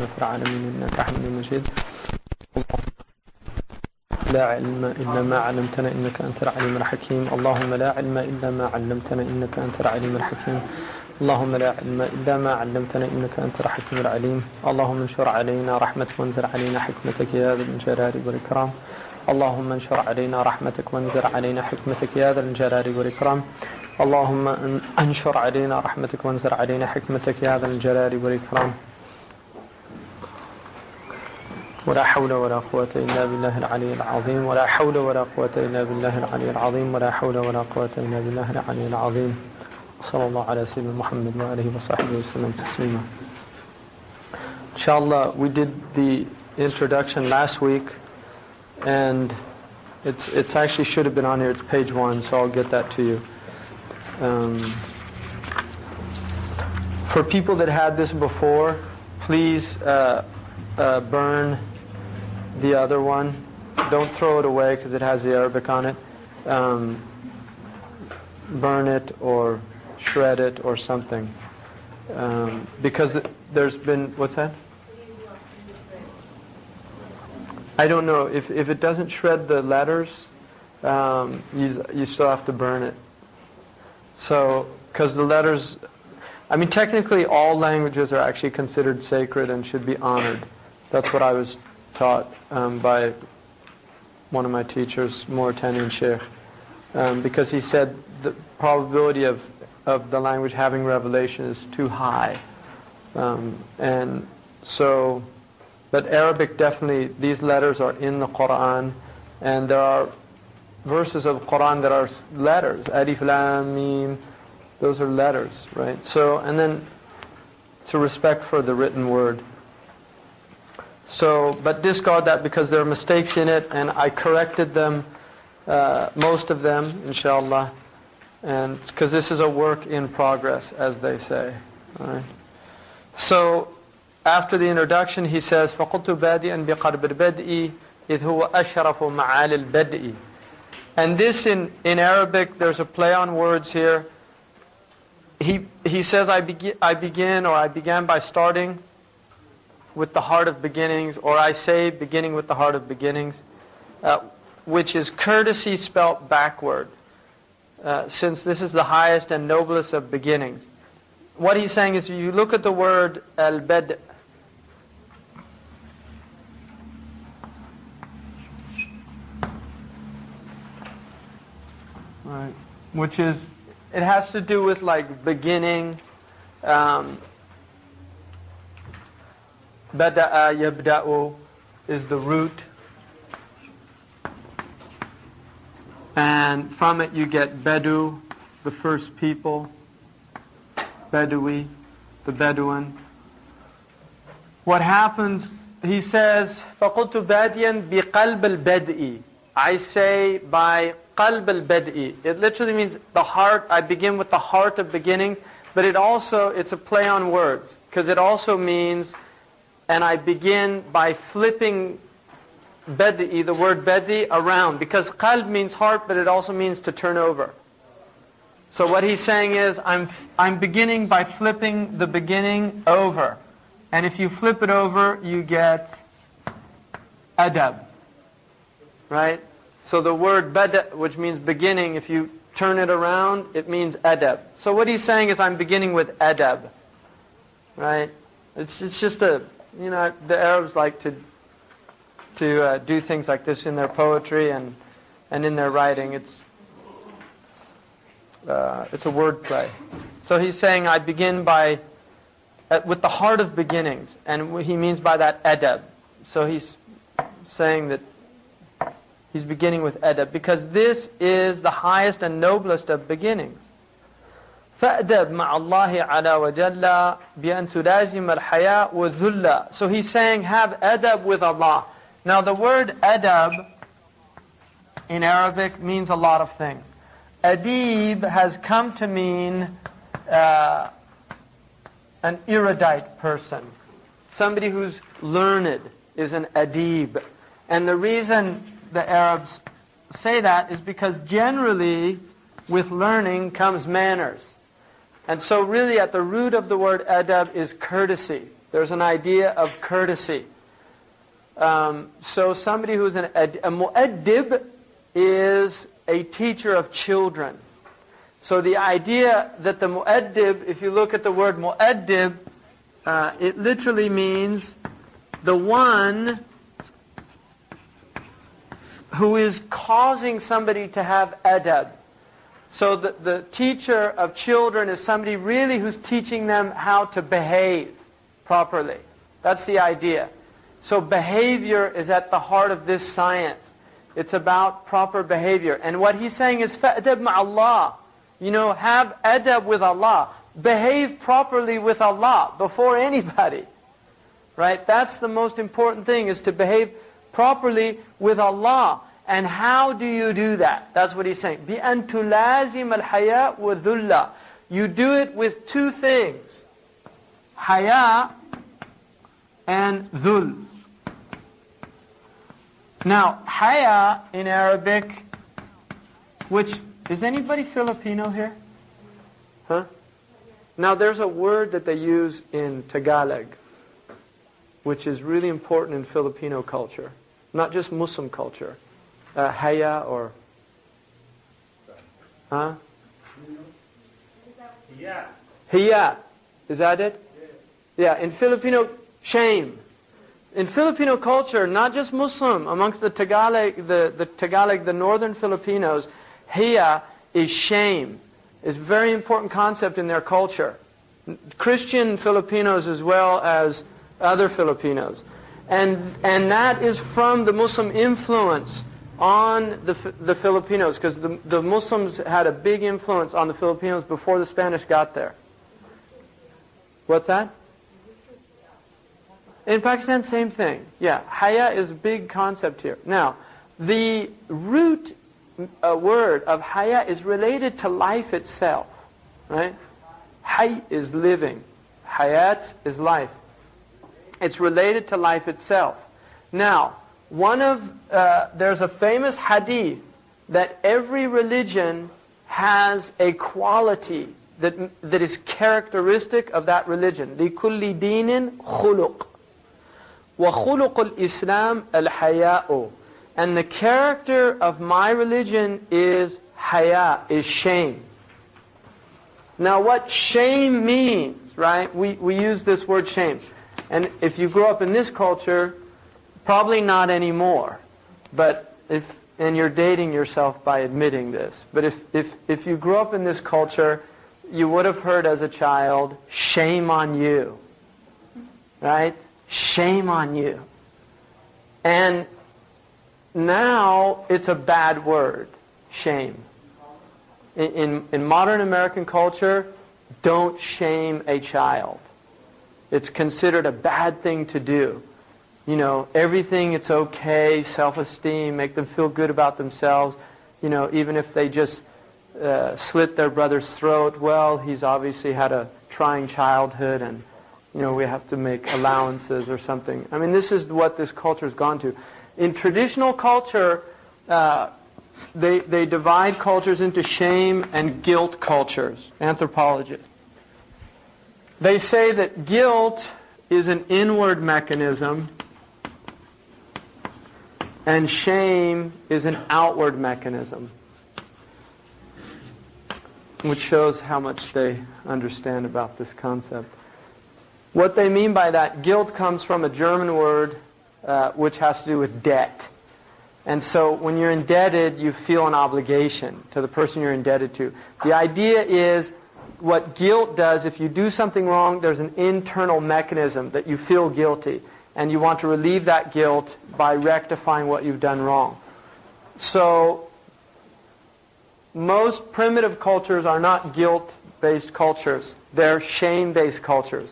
في العالمين إنك حميد مجيد. لا علم إلا ما علمتنا إنك أنت العليم الحكيم. اللهم لا علم إلا ما علمتنا إنك أنت العليم الحكيم. اللهم لا علم إلا ما علمتنا إنك أنت الحكيم العليم. اللهم انشر علينا رحمتك وانزل علينا حكمتك يا ذا الجلال والإكرام. اللهم انشر علينا رحمتك وانزل علينا حكمتك يا ذا الجلال والإكرام. اللهم انشر علينا رحمتك وانزل علينا حكمتك يا ذا الجلال والإكرام. ولا حول ولا قوة إلا بالله العلي العظيم. ولا حول ولا قوة إلا بالله العلي العظيم. ولا حول ولا قوة إلا بالله العلي العظيم. صلى الله على سيدنا محمد وآله وصحبه وسلم تسليما. Inshallah, we did the introduction last week, and it's actually should have been on here. It's page 1, so I'll get that to you. For people that had this before, please burn the other one. Don't throw it away because it has the Arabic on it. Burn it or shred it or something. Because there's been, what's that? I don't know. If it doesn't shred the letters, you still have to burn it. So, because the letters, I mean, technically all languages are actually considered sacred and should be honored. That's what I was taught by one of my teachers, Mauritanian Sheikh, because he said the probability of the language having revelation is too high. And so, but Arabic definitely, these letters are in the Quran, and there are verses of the Quran that are letters, Alif, Lam, Mim, those are letters, right? So, and then it's a respect for the written word. So, but discard that because there are mistakes in it, and I corrected them, most of them, inshallah, and because this is a work in progress, as they say. All right. So, after the introduction, he says, فَقُلْتُ بَادِئًا بِقَرْبِ الْبَدْءِ إِذْ هُوَ أَشْرَفُ مَعَالِ الْبَدْءِ. And this in Arabic, there's a play on words here. He says, I began by starting with the heart of beginnings, or I say beginning with the heart of beginnings, which is courtesy spelt backward, since this is the highest and noblest of beginnings. What he's saying is, if you look at the word al-bad', right, which is, it has to do with like beginning. Bada'a yabda'u is the root, and from it you get Bedu, the first people, Bedawi, the Bedouin. What happens, he says, فَقُلْتُ بَادِيًا بِقَلْبِ الْبَدْءِ. I say by qalb al-bad'i. It literally means the heart. I begin with the heart of beginning, but it's a play on words, because it also means, and I begin by flipping bad'i, the word bad'i, around, because qalb means heart, but it also means to turn over. So what he's saying is, I'm beginning by flipping the beginning over, and if you flip it over, you get adab, right? So the word bada', which means beginning, if you turn it around, it means adab. So what he's saying is, I'm beginning with adab, right? It's just the Arabs like to do things like this in their poetry and in their writing. It's a word play. So he's saying, I begin with the heart of beginnings, and he means by that adab. So he's saying that he's beginning with adab, because this is the highest and noblest of beginnings. فَأْدَبْ مَعَ اللَّهِ عَلَى وَجَلَّ بِأَن تُلَازِمَ الْحَيَاءُ وَالذُّلَّ. So he's saying, have adab with Allah. Now the word adab in Arabic means a lot of things. Adib has come to mean an erudite person. Somebody who's learned is an adib. And the reason the Arabs say that is because generally with learning comes manners. And so really at the root of the word adab is courtesy. There's an idea of courtesy. So somebody who's a mu'addib is a teacher of children. So the idea that the mu'addib, if you look at the word mu'addib, it literally means the one who is causing somebody to have adab. So the teacher of children is somebody really who's teaching them how to behave properly. That's the idea. So behavior is at the heart of this science. It's about proper behavior. And what he's saying is fa'adab ma'allah. Have adab with Allah. Behave properly with Allah before anybody. Right? That's the most important thing, is to behave properly with Allah. And how do you do that? That's what he's saying. بِأَن تُلَازِمَ الْحَيَاءُ وَذُلَّ. You do it with two things. Haya and dhul. Now, haya in Arabic, which, is anybody Filipino here? Huh? Now there's a word that they use in Tagalog, which is really important in Filipino culture, not just Muslim culture. Haya or... Huh? Hiya. Is that it? Yeah, in Filipino, shame. In Filipino culture, not just Muslim, amongst the Tagalog, the northern Filipinos, hiya is shame. It's a very important concept in their culture. Christian Filipinos as well as other Filipinos. And that is from the Muslim influence on the Filipinos, because the Muslims had a big influence on the Filipinos before the Spanish got there. What's that? In Pakistan, same thing. Yeah, haya is a big concept here. Now, the root word of haya is related to life itself, right? Hay is living. Hayat is life. It's related to life itself. Now, there's a famous hadith that every religion has a quality that is characteristic of that religion. لِكُلِّ دِينٍ خُلُقٍ وَخُلُقُ الْإِسْلَامِ الْحَيَاءُ. And the character of my religion is haya, is shame. Now what shame means, right? We use this word shame. And if you grow up in this culture, probably not anymore. But and you're dating yourself by admitting this. But if you grew up in this culture, you would have heard as a child, shame on you. Right? Shame on you. And now it's a bad word, shame. In modern American culture, don't shame a child. It's considered a bad thing to do. Everything, it's okay, self-esteem, make them feel good about themselves. Even if they just slit their brother's throat, well, he's obviously had a trying childhood and, we have to make allowances or something. I mean, this is what this culture has gone to. In traditional culture, they divide cultures into shame and guilt cultures, anthropologists. They say that guilt is an inward mechanism and shame is an outward mechanism, which shows how much they understand about this concept. What they mean by that, guilt comes from a German word which has to do with debt. And so when you're indebted, you feel an obligation to the person you're indebted to. The idea is, what guilt does, if you do something wrong, there's an internal mechanism that you feel guilty. And you want to relieve that guilt by rectifying what you've done wrong. So, most primitive cultures are not guilt-based cultures. They're shame-based cultures.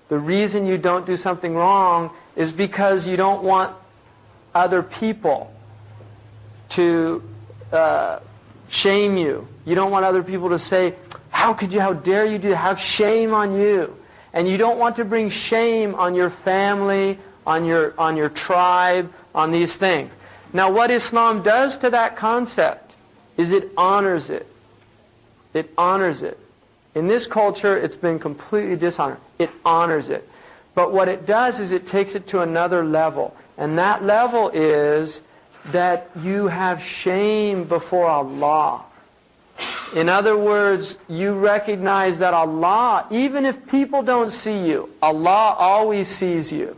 The reason you don't do something wrong is because you don't want other people to shame you. You don't want other people to say, how could you, how dare you do that? How shame on you. And you don't want to bring shame on your family, on your tribe, on these things. Now what Islam does to that concept is it honors it. It honors it. In this culture, it's been completely dishonored. It honors it. But what it does is it takes it to another level. And that level is that you have shame before Allah. In other words, you recognize that Allah, even if people don't see you, Allah always sees you.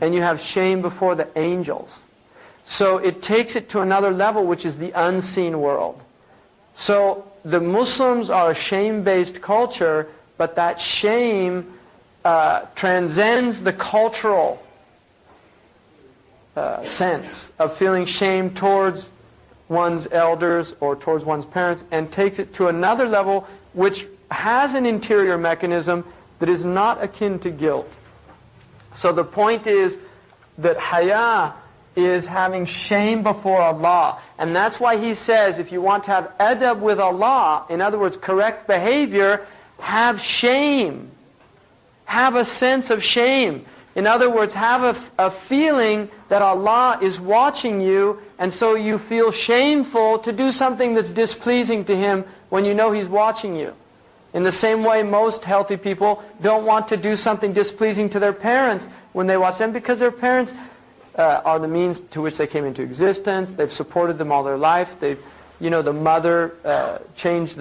And you have shame before the angels. So it takes it to another level, which is the unseen world. So the Muslims are a shame-based culture, but that shame transcends the cultural sense of feeling shame towards one's elders or towards one's parents, and takes it to another level which has an interior mechanism that is not akin to guilt. So the point is that haya is having shame before Allah. And that's why he says, if you want to have adab with Allah, in other words, correct behavior, have shame. Have a sense of shame. In other words, have a feeling that Allah is watching you, and so you feel shameful to do something that's displeasing to Him when you know He's watching you. In the same way, most healthy people don't want to do something displeasing to their parents when they watch them, because their parents are the means to which they came into existence. They've supported them all their life. The mother changed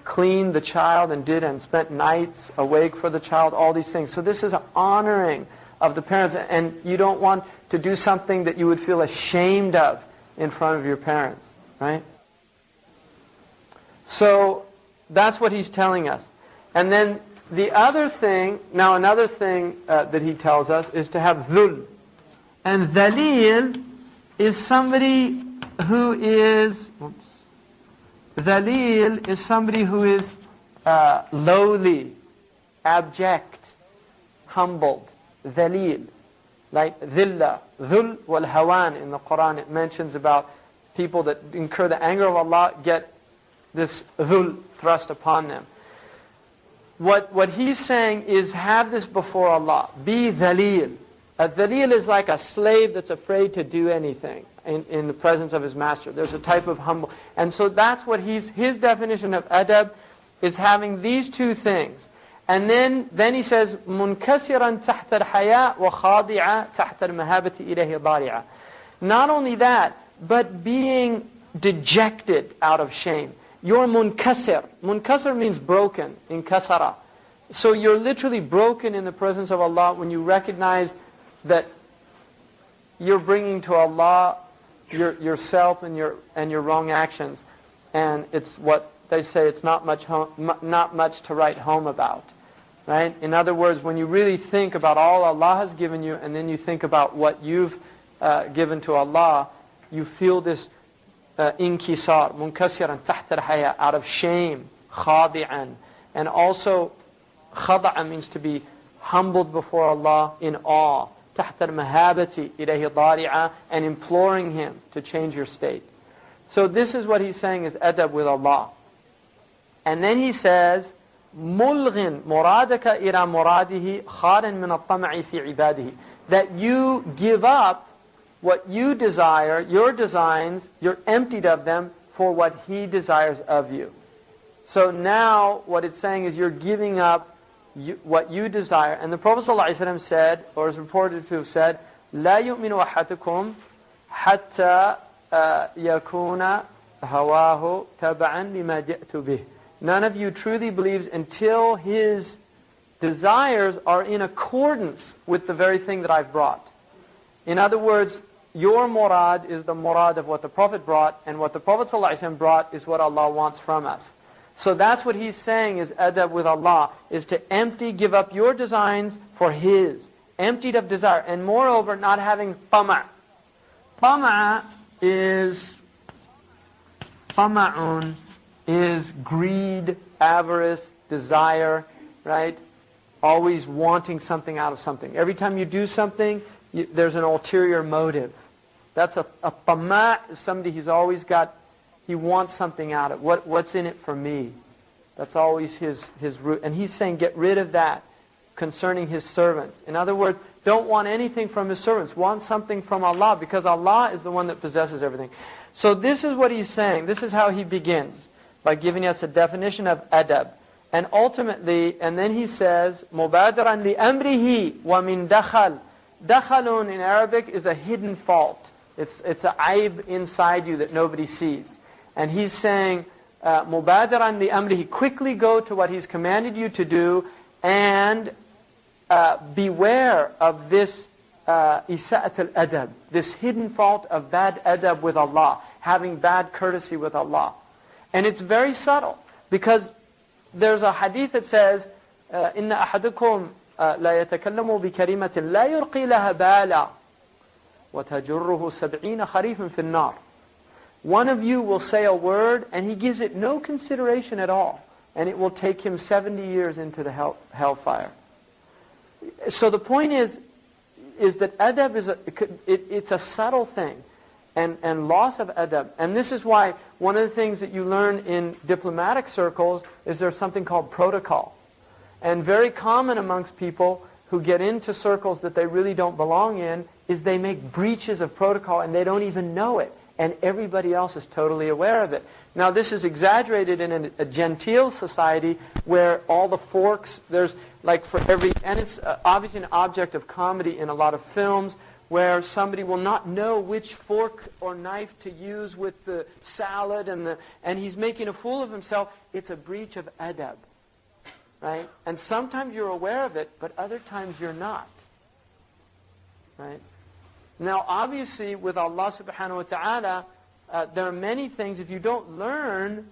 cleaned the child and spent nights awake for the child, all these things. So this is an honoring of the parents, and you don't want to do something that you would feel ashamed of in front of your parents, right? So that's what he's telling us. And then the other thing, another thing that he tells us is to have dhul. And dhalil is somebody who is... Dhalil is somebody who is lowly, abject, humbled. Dhalil. Like dhilla. Dhul wal hawan in the Quran, it mentions about people that incur the anger of Allah get this dhul thrust upon them. What he's saying is have this before Allah. Be dhalil. A dhalil is like a slave that's afraid to do anything in the presence of his master. There's a type of humble. And so that's what his definition of adab is, having these two things. And then he says, munkasiran tahta al-haya wa khadi'a tahta al-mahabati ilayhi dari'a. Not only that, but being dejected out of shame. You're munkasir. Munkasir means broken, in kasara. So you're literally broken in the presence of Allah when you recognize that you're bringing to Allah yourself and your wrong actions, and it's what they say, it's not much to write home about, right? In other words, when you really think about all Allah has given you, and then you think about what you've given to Allah, you feel this inkisar, munkasiran tahta al-haya, out of shame, khadi'an, and also khada'a means to be humbled before Allah in awe. تحت المهابة إليه ضارعة, and imploring Him to change your state. So this is what he's saying is adab with Allah. And then he says, مُلْغٍ مُرَادَكَ إِلَى مُرَادِهِ خَارٍ مِنَ الطَّمَعِ فِي عِبَادِهِ. That you give up what you desire, your designs, you're emptied of them for what He desires of you. So now what it's saying is you're giving up what you desire. And the Prophet ﷺ said, or is reported to have said, لا يؤمن أحدكم حتى يكون هواه تبعا لما جئت به. None of you truly believes until his desires are in accordance with the very thing that I've brought. In other words, your murad is the murad of what the Prophet brought, and what the Prophet ﷺ brought is what Allah wants from us. So that's what he's saying is adab with Allah, is to give up your designs for His. Emptied of desire. And moreover, not having tama'. Tama'un is greed, avarice, desire, right? Always wanting something out of something. Every time you do something, there's an ulterior motive. That's a tama' is somebody who's always got, he wants something out of it. What's in it for me? That's always his root. And he's saying get rid of that concerning His servants. In other words, don't want anything from His servants. Want something from Allah, because Allah is the one that possesses everything. So this is what he's saying. This is how he begins, by giving us a definition of adab. And ultimately, and then he says, مُبَادِرًا لِأَمْرِهِ وَمِن دَخَلْ. Dakhalun in Arabic is a hidden fault. It's a aib inside you that nobody sees. And he's saying, مُبَادِرًا لِأَمْرِهِ. Quickly go to what he's commanded you to do, and beware of this إساءة الأدب, this hidden fault of bad adab with Allah, having bad courtesy with Allah. And it's very subtle, because there's a hadith that says, إِنَّ أَحَدُكُمْ لَا يَتَكَلَّمُ بِكَلِمَةٍ لَا يُلْقِي لَهَا بَالًا وَتَجُرُّهُ 70 خَرِيفٍ فِي النَّارِ. One of you will say a word, and he gives it no consideration at all, and it will take him 70 years into the hellfire. So the point is that adab it's a subtle thing, and loss of adab. And this is why one of the things that you learn in diplomatic circles is there's something called protocol. And very common amongst people who get into circles that they really don't belong in is they make breaches of protocol and they don't even know it. And everybody else is totally aware of it. Now this is exaggerated in a genteel society where all the forks, there's like for every, and it's obviously an object of comedy in a lot of films, where somebody will not know which fork or knife to use with the salad, and he's making a fool of himself. It's a breach of adab, right? And sometimes you're aware of it, but other times you're not, right? Now, obviously, with Allah subhanahu wa ta'ala, there are many things, if you don't learn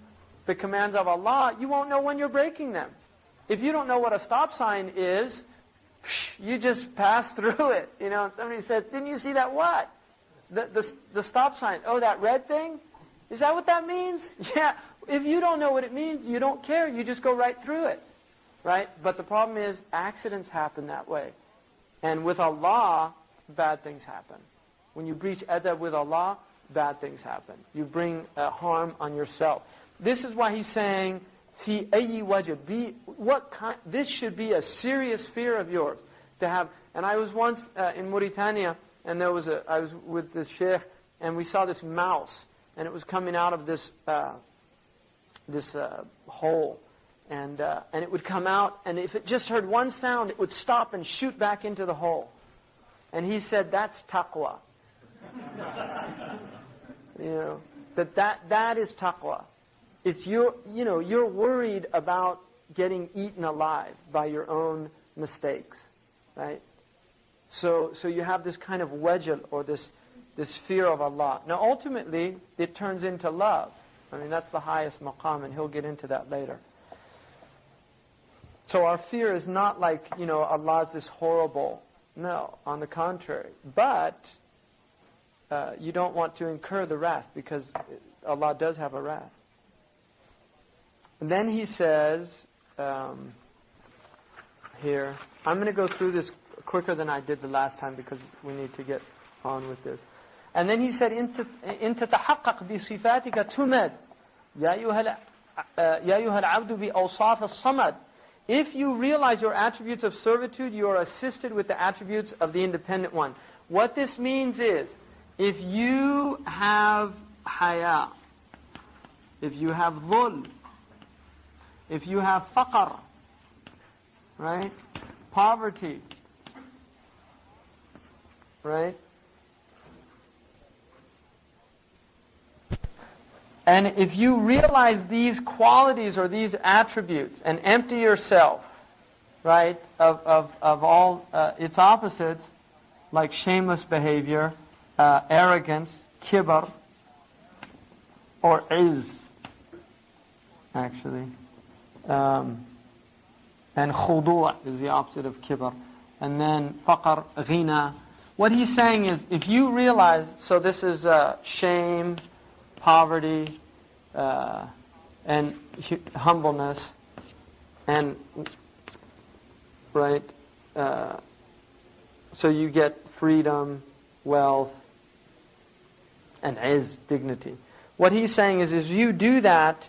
the commands of Allah, you won't know when you're breaking them. If you don't know what a stop sign is, you just pass through it. You know, somebody says, didn't you see that what? The stop sign. Oh, that red thing? Is that what that means? Yeah. If you don't know what it means, you don't care. You just go right through it. Right? But the problem is, accidents happen that way. And with Allah, bad things happen. When you breach adab with Allah, bad things happen. You bring harm on yourself. This is why he's saying, "Fi ayyi wajh." This should be a serious fear of yours to have. And I was once in Mauritania, and I was with this Sheikh, and we saw this mouse, and it was coming out of this hole, and it would come out, and if it just heard one sound, it would stop and shoot back into the hole. And he said, that's taqwa. You know, that is taqwa. It's you're worried about getting eaten alive by your own mistakes, right? So you have this kind of wajal, or this fear of Allah. Now ultimately, it turns into love. I mean, that's the highest maqam, and he'll get into that later. So our fear is not like, Allah's this horrible. No, on the contrary. But you don't want to incur the wrath, because Allah does have a wrath. And then he says here, I'm going to go through this quicker than I did the last time because we need to get on with this. And then he said, إِن تَتَحَقَّقْ بِصِفَاتِكَ تُمَدْ يَا أَيُّهَا الْعَبْدُ بِأَوْصَافِ الصَّمَدْ. If you realize your attributes of servitude, you are assisted with the attributes of the independent one. What this means is, if you have haya, if you have dhul, if you have faqr, right? Poverty, right? And if you realize these qualities or these attributes and empty yourself, right, of all its opposites, like shameless behavior, arrogance, kibr, or izz, actually. And khudu' is the opposite of kibr. And then faqr, ghina. What he's saying is, if you realize, so this is shame, poverty, and humbleness, and right, so you get freedom, wealth, and izz, dignity. What he's saying is, if you do that,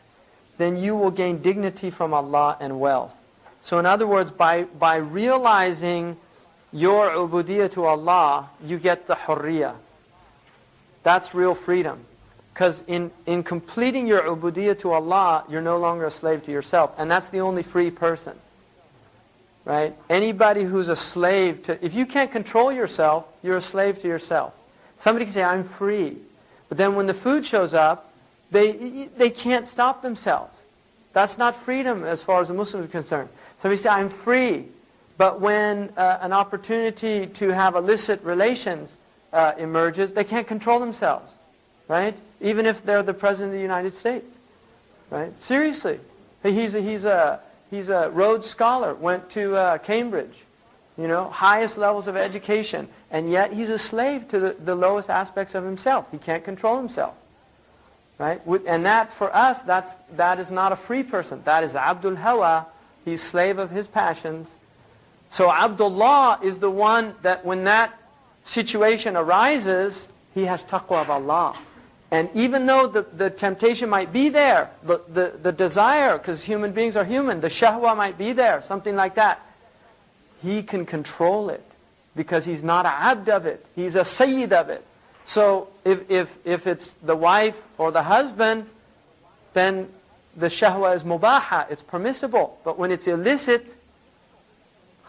then you will gain dignity from Allah and wealth. So in other words, by realizing your ubudiyyah to Allah, you get the hurriyah. That's real freedom. Because in completing your ubudiyyah to Allah, you're no longer a slave to yourself. And that's the only free person. Right? Anybody who's a slave to... If you can't control yourself, you're a slave to yourself. Somebody can say, I'm free. But then when the food shows up, they can't stop themselves. That's not freedom as far as the Muslims are concerned. Somebody say, I'm free. But when an opportunity to have illicit relations emerges, they can't control themselves. Right? Even if they're the President of the United States. Right? Seriously. He's a Rhodes Scholar, went to Cambridge. You know, highest levels of education. And yet he's a slave to the lowest aspects of himself. He can't control himself. Right? And that, for us, that is not a free person. That is Abdul Hawa. He's slave of his passions. So Abdullah is the one that when that situation arises, he has taqwa of Allah. And even though the temptation might be there, the desire, because human beings are human, the shahwa might be there, something like that, he can control it. Because he's not a abd of it. He's a sayyid of it. So if it's the wife or the husband, then the shahwa is mubaha, it's permissible. But when it's illicit,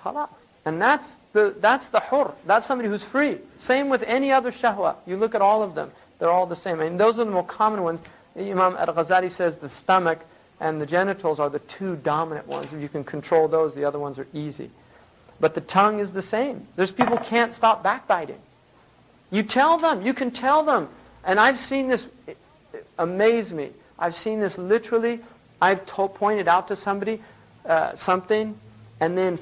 khalas. And that's the hur. That's somebody who's free. Same with any other shahwa. You look at all of them. They're all the same. And those are the more common ones. Imam Al-Ghazali says the stomach and the genitals are the two dominant ones. If you can control those, the other ones are easy. But the tongue is the same. There's people can't stop backbiting. You tell them. You can tell them. And I've seen this amaze me. I've seen this literally. I've pointed out to somebody something, and then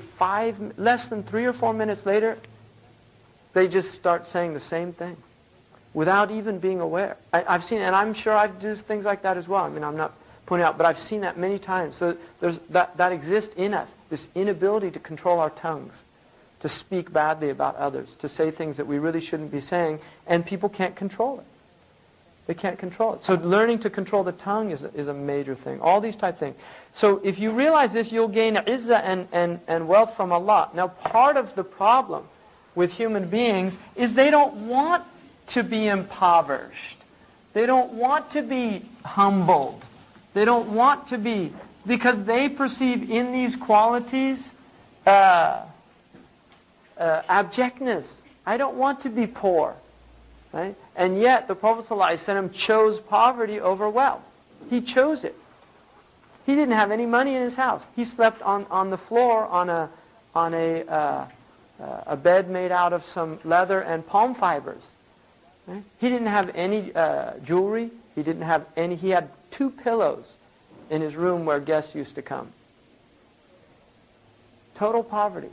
less than 3 or 4 minutes later, they just start saying the same thing without even being aware. I've seen, and I'm sure I've done things like that as well. I mean, I'm not pointing out, but I've seen that many times. So there's that exists in us, this inability to control our tongues, to speak badly about others, to say things that we really shouldn't be saying, and people can't control it. They can't control it. So learning to control the tongue is a major thing. All these type things. So if you realize this, you'll gain izzah and wealth from Allah. Now part of the problem with human beings is they don't want to be impoverished. They don't want to be humbled. They don't want to be, because they perceive in these qualities abjectness. I don't want to be poor. Right? And yet the Prophet ﷺ chose poverty over wealth. He chose it. He didn't have any money in his house. He slept on the floor on a bed made out of some leather and palm fibers. Right? He didn't have any jewelry. He didn't have any. He had 2 pillows in his room where guests used to come. Total poverty.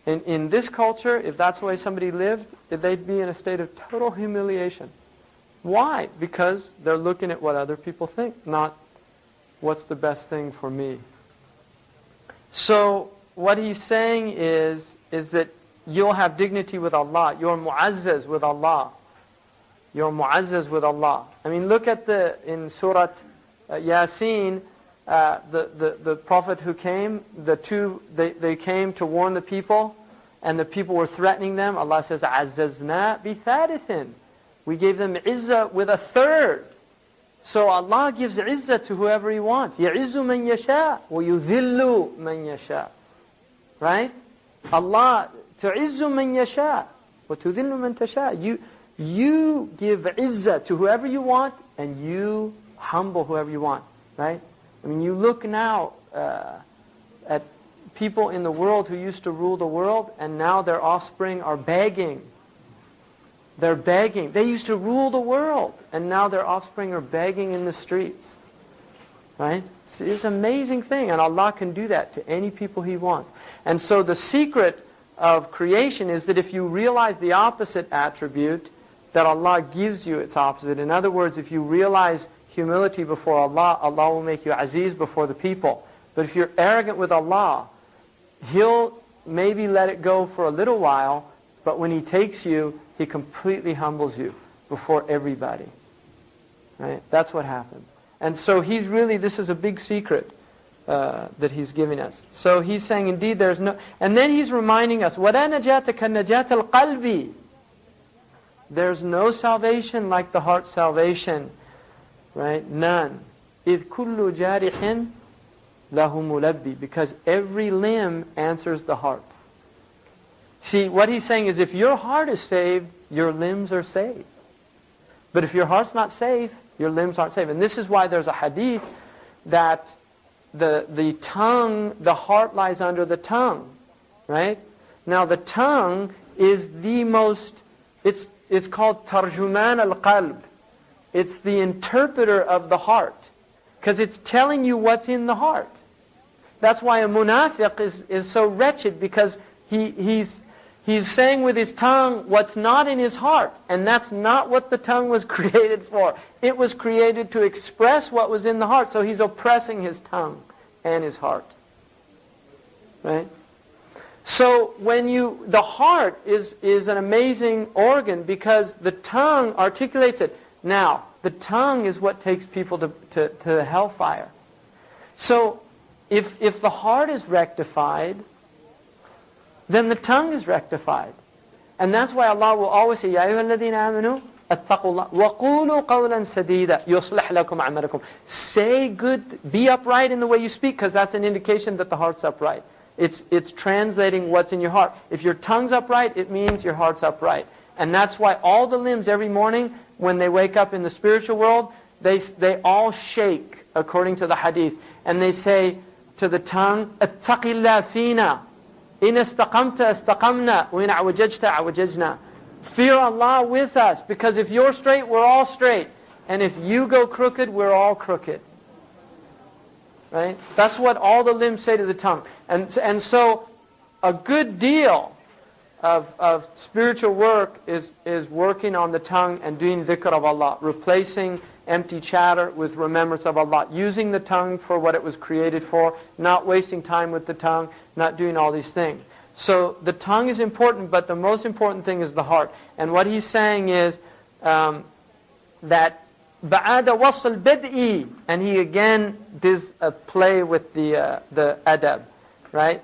In this culture, if that's the way somebody lived, they'd be in a state of total humiliation. Why? Because they're looking at what other people think, not what's the best thing for me. So what he's saying is that you'll have dignity with Allah. You're mu'azzaz with Allah. You're mu'azzaz with Allah. I mean, look at in Surah Yasin, the prophet who came, they came to warn the people, and the people were threatening them. Allah says, "Azzazna bi thalithin." We gave them izzah with a third. So Allah gives izzah to whoever He wants. يَعِزُّ مَنْ يَشَاءُ وَيُذِلُّ مَنْ يَشَاءُ. Right? Allah, تُعِزُّ مَنْ يَشَاءُ وَتُذِلُّ مَنْ تَشَاءُ. You give izzah to whoever you want, and you humble whoever you want. Right? I mean, you look now at people in the world who used to rule the world, and now their offspring are begging. They're begging. They used to rule the world, and now their offspring are begging in the streets. Right? It's an amazing thing, and Allah can do that to any people He wants. And so the secret of creation is that if you realize the opposite attribute, that Allah gives you its opposite. In other words, if you realize humility before Allah, Allah will make you aziz before the people. But if you're arrogant with Allah, He'll maybe let it go for a little while, but when He takes you, He completely humbles you before everybody. Right? That's what happens. And so this is a big secret that He's giving us. So He's saying, indeed, there's no... And then He's reminding us, وَلَا نَجَاةَ كَنَّجَاةَ الْقَلْبِ. There's no salvation like the heart's salvation. Right? None. إِذْ كُلُّ جَارِحٍ لَهُ مُلَبِّي. Because every limb answers the heart. See, what he's saying is if your heart is saved, your limbs are saved. But if your heart's not saved, your limbs aren't saved. And this is why there's a hadith that the tongue, the heart lies under the tongue. Right? Now the tongue is the most, it's called tarjuman al-qalb. It's the interpreter of the heart. Because it's telling you what's in the heart. That's why a munafiq is so wretched, because he's saying with his tongue what's not in his heart. And that's not what the tongue was created for. It was created to express what was in the heart. So he's oppressing his tongue and his heart. Right? So the heart is an amazing organ, because the tongue articulates it. Now, the tongue is what takes people to hellfire. So, if the heart is rectified, then the tongue is rectified. And that's why Allah will always say, يَا أَيُّهَا الَّذِينَ آمَنُوا اتَّقُوا اللَّهَ وَقُولُوا قَوْلًا سَدِيدًا يُصْلِحْ لَكُمْ أَعْمَالَكُمْ. Say good, be upright in the way you speak, because that's an indication that the heart's upright. It's translating what's in your heart. If your tongue's upright, it means your heart's upright. And that's why all the limbs every morning, when they wake up in the spiritual world, they all shake according to the hadith. And they say to the tongue, اتَّقِ اللَّهَ فِينَا إِنْ اسْتَقَمْتَ اسْتَقَمْنَا وَإِنْ عَوَجَجْتَ عَوَجَجْنَا. Fear Allah with us, because if you're straight, we're all straight. And if you go crooked, we're all crooked. Right? That's what all the limbs say to the tongue. And so a good deal of spiritual work is working on the tongue and doing dhikr of Allah, replacing empty chatter with remembrance of Allah, using the tongue for what it was created for, not wasting time with the tongue, not doing all these things. So the tongue is important, but the most important thing is the heart. And what he's saying is that ba'ada wasl bid'i, and he again does a play with the adab, right?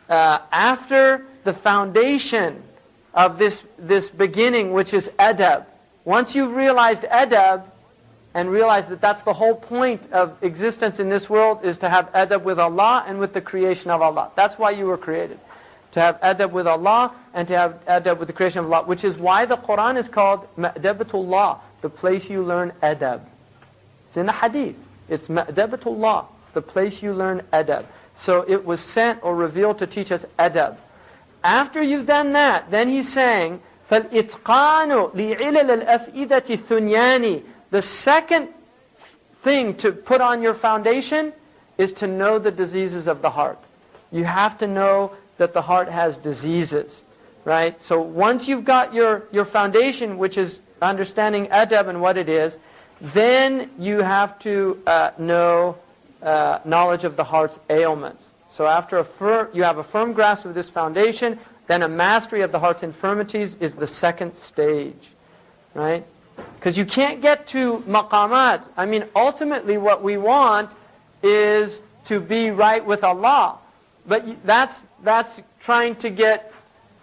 After the foundation of this beginning, which is adab. Once you've realized adab, and realize that that's the whole point of existence in this world, is to have adab with Allah and with the creation of Allah. That's why you were created. To have adab with Allah and to have adab with the creation of Allah. Which is why the Quran is called Ma'dabatullah, the place you learn adab. It's in the hadith. It's Ma'dabatullah, it's the place you learn adab. So it was sent or revealed to teach us adab. After you've done that, then he's saying, فَالْإِتْقَانُ لِعِلَلِ الْأَفْئِدَةِ الثُّنْيَانِ. The second thing to put on your foundation is to know the diseases of the heart. You have to know that the heart has diseases, right? So once you've got your foundation, which is understanding adab and what it is, then you have to know knowledge of the heart's ailments. So after you have a firm grasp of this foundation, then a mastery of the heart's infirmities is the second stage, right? Because you can't get to maqamat. I mean, ultimately what we want is to be right with Allah. But that's trying to get,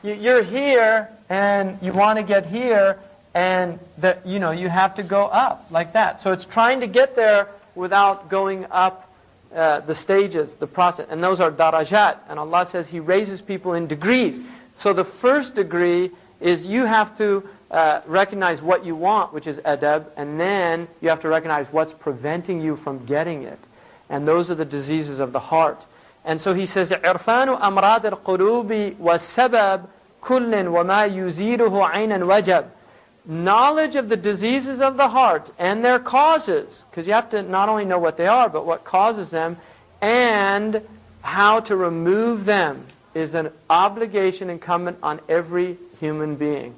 you're here and you want to get here, and you have to go up like that. So it's trying to get there without going up the stages, the process. And those are darajat. And Allah says He raises people in degrees. So the first degree is you have to recognize what you want, which is adab, and then you have to recognize what's preventing you from getting it. And those are the diseases of the heart. And so he says, عِرْفَانُ أَمْرَادِ الْقُلُوبِ وَالسَّبَبْ كُلٍّ وَمَا يُزِيدُهُ عَيْنًا وَجَبْ. Knowledge of the diseases of the heart and their causes, because you have to not only know what they are, but what causes them, and how to remove them, is an obligation incumbent on every human being.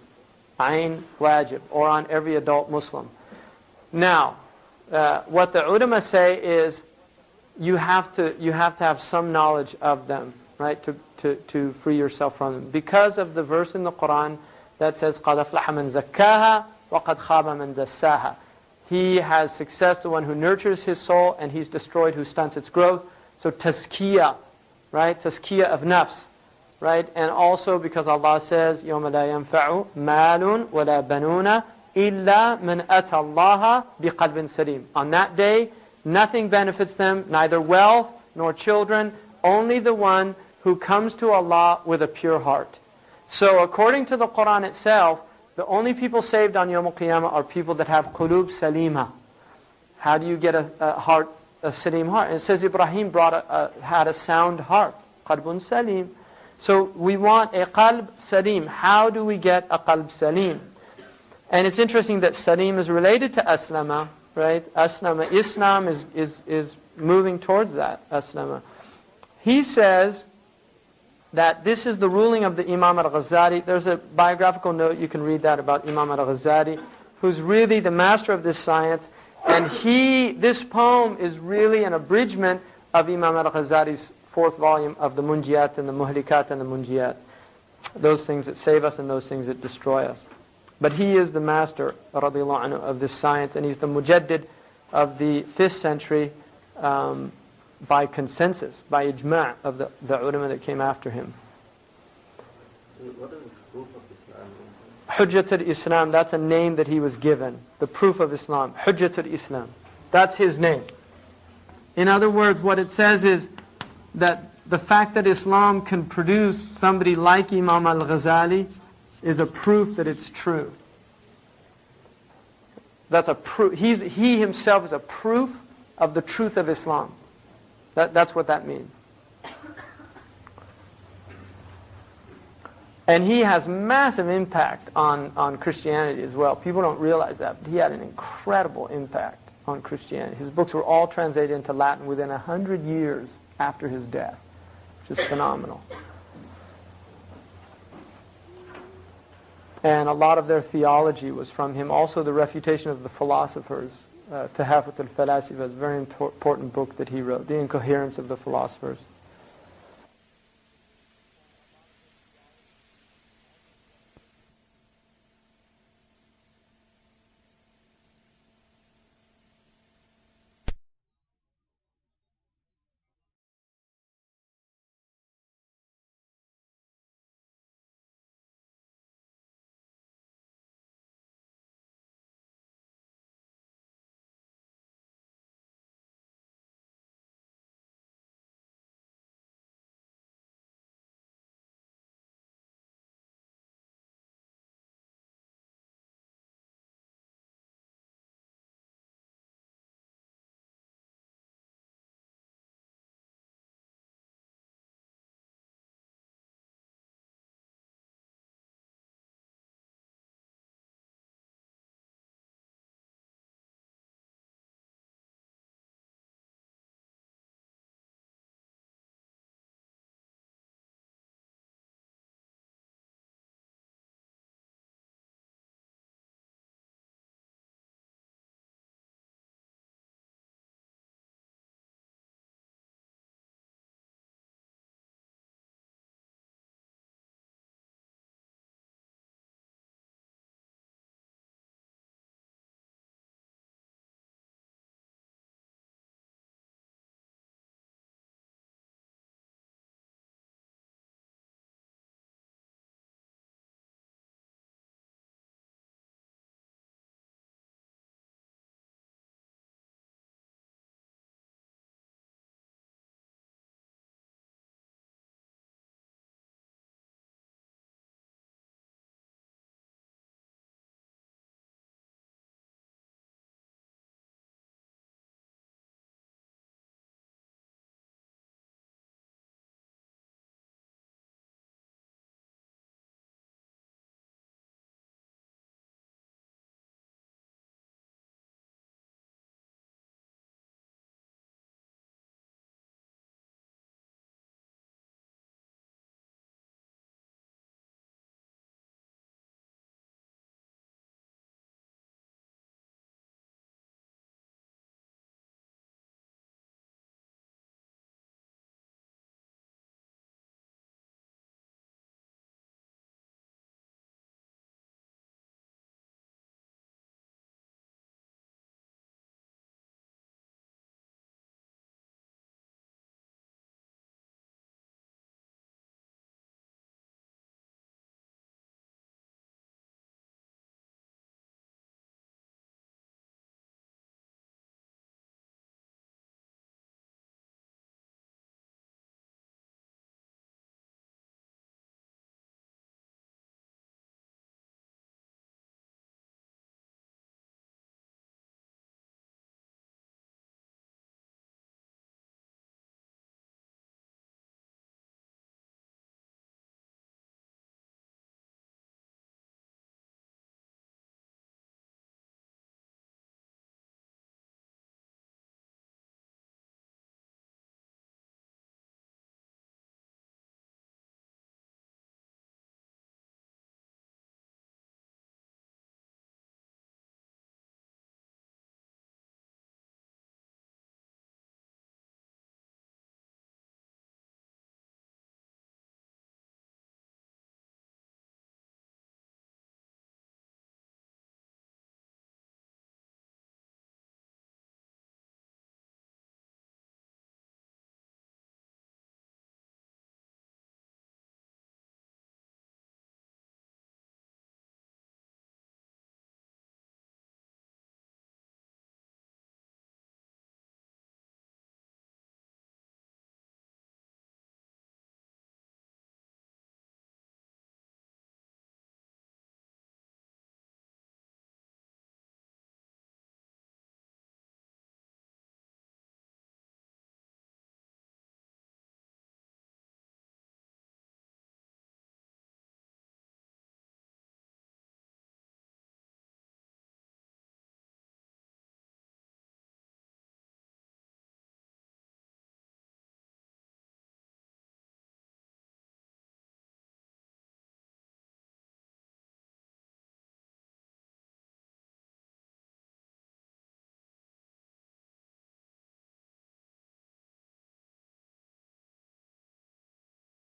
Ayn wajib, or on every adult Muslim. Now, what the ulama say is, you have to have some knowledge of them, right, to free yourself from them, because of the verse in the Quran that says, قَدْ أَفْلَحَ مَنْ زَكَّاهَا وَقَدْ خَابَ مَنْ دَسَّاهَا. He has success, the one who nurtures his soul, and he's destroyed who stunts its growth. So tazkiyah, right, tazkiyah of nafs, right? And also because Allah says, يَوْمَ لَا يَنْفَعُ مَالٌ وَلَا بَنُونَ إِلَّا مَنْ أَتَى اللَّهَ بِقَلْبٍ سَلِيمٍ. On that day, nothing benefits them, neither wealth nor children, only the one who comes to Allah with a pure heart. So according to the Quran itself, the only people saved on Yawm al-Qiyamah are people that have qulub salima. How do you get a heart, a salim heart? And it says Ibrahim had a sound heart, qalbun salim. So we want a qalb salim. How do we get a qalb salim? And it's interesting that salim is related to aslama, right? Aslama, Islam is moving towards that, aslama. He says that this is the ruling of the Imam Al-Ghazali. There's a biographical note, you can read that, about Imam Al-Ghazali, who's really the master of this science. And this poem is really an abridgment of Imam Al-Ghazali's 4th volume of the Munjiyat and the Muhlikat and the Munjiyat. Those things that save us and those things that destroy us. But he is the master, radiallahu anhu, of this science, and he's the mujaddid of the 5th century by consensus, by ijma' of the ulama that came after him. What is the proof of Islam? Hujjatul Islam, that's a name that he was given. The proof of Islam. Hujjatul Islam. That's his name. In other words, what it says is that the fact that Islam can produce somebody like Imam Al-Ghazali is a proof that it's true. That's a proof. He himself is a proof of the truth of Islam. That's what that means. And he has massive impact on Christianity as well. People don't realize that, but he had an incredible impact on Christianity. His books were all translated into Latin within 100 years after his death, which is phenomenal. And a lot of their theology was from him. Also the refutation of the philosophers, Tahafut al-Falasifa, is a very important book that he wrote, The Incoherence of the Philosophers.